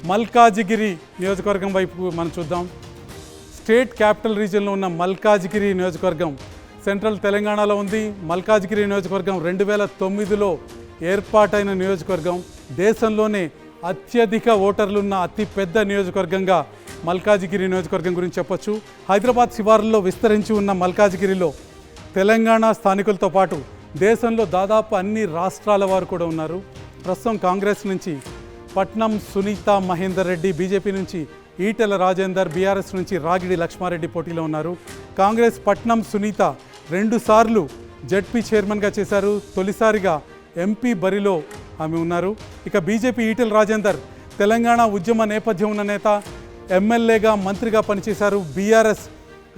మల్కాజిగిరి నియోజకవర్గం వైపు మనం చూద్దాం. స్టేట్ క్యాపిటల్ రీజియన్లో ఉన్న మల్కాజిగిరి నియోజకవర్గం సెంట్రల్ తెలంగాణలో ఉంది. మల్కాజిగిరి నియోజకవర్గం 2009లో ఏర్పాటైన నియోజకవర్గం. దేశంలోనే అత్యధిక ఓటర్లున్న అతి పెద్ద నియోజకవర్గంగా మల్కాజిగిరి నియోజకవర్గం గురించి చెప్పొచ్చు. హైదరాబాద్ శివారుల్లో విస్తరించి ఉన్న మల్కాజిగిరిలో తెలంగాణ స్థానికులతో పాటు దేశంలో దాదాపు అన్ని రాష్ట్రాల వారు కూడా ఉన్నారు. ప్రస్తుతం కాంగ్రెస్ నుంచి పట్నం సునీత మహేందర్ రెడ్డి, బీజేపీ నుంచి ఈటెల రాజేందర్, బీఆర్ఎస్ నుంచి రాగిడి లక్ష్మారెడ్డి పోటీలో ఉన్నారు. కాంగ్రెస్ పట్నం సునీత 2 సార్లు జడ్పీ చైర్మన్గా చేశారు. తొలిసారిగా ఎంపీ బరిలో ఆమె ఉన్నారు. ఇక బీజేపీ ఈటెల రాజేందర్ తెలంగాణ ఉద్యమ నేపథ్యం ఉన్న నేత, ఎమ్మెల్యేగా మంత్రిగా పనిచేశారు. బీఆర్ఎస్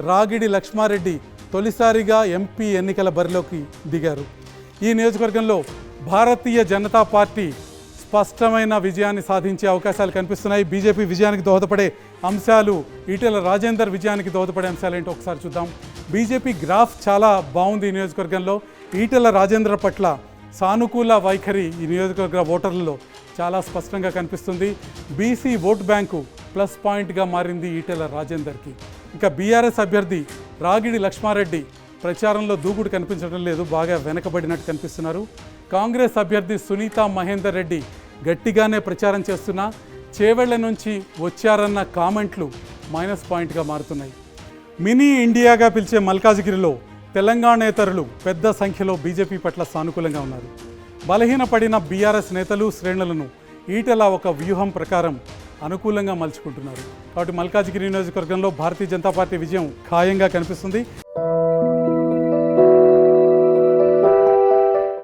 రాగిడి లక్ష్మారెడ్డి తొలిసారిగా ఎంపీ ఎన్నికల బరిలోకి దిగారు. ఈ నియోజకవర్గంలో భారతీయ జనతా పార్టీ స్పష్టమైన విజయాన్ని సాధించే అవకాశాలు కనిపిస్తున్నాయి. బీజేపీ విజయానికి దోహదపడే అంశాలు, ఈటెల రాజేందర్ విజయానికి దోహదపడే అంశాలు ఏంటో ఒకసారి చూద్దాం. బీజేపీ గ్రాఫ్ చాలా బాగుంది. ఈ నియోజకవర్గంలో ఈటెల రాజేందర్ పట్ల సానుకూల వైఖరి ఈ నియోజకవర్గ ఓటర్లలో చాలా స్పష్టంగా కనిపిస్తుంది. బీసీ ఓట్ బ్యాంకు ప్లస్ పాయింట్గా మారింది ఈటెల రాజేందర్కి. ఇక బీఆర్ఎస్ అభ్యర్థి రాగిడి లక్ష్మారెడ్డి ప్రచారంలో దూకుడు కనిపించడం లేదు, బాగా వెనకబడినట్టు కనిపిస్తున్నారు. కాంగ్రెస్ అభ్యర్థి సునీత మహేందర్ రెడ్డి గట్టిగానే ప్రచారం చేస్తున్నా చేవెళ్ల నుంచి వచ్చారన్న కామెంట్లు మైనస్ పాయింట్గా మారుతున్నాయి. మినీ ఇండియాగా పిలిచే మల్కాజిగిరిలో తెలంగాణేతరులు పెద్ద సంఖ్యలో బీజేపీ పట్ల సానుకూలంగా ఉన్నారు. బలహీనపడిన బీఆర్ఎస్ నేతలు, శ్రేణులను ఈటెల ఒక వ్యూహం ప్రకారం అనుకూలంగా మలుచుకుంటున్నారు. కాబట్టి మల్కాజిగిరి నియోజకవర్గంలో భారతీయ జనతా పార్టీ విజయం ఖాయంగా కనిపిస్తుంది.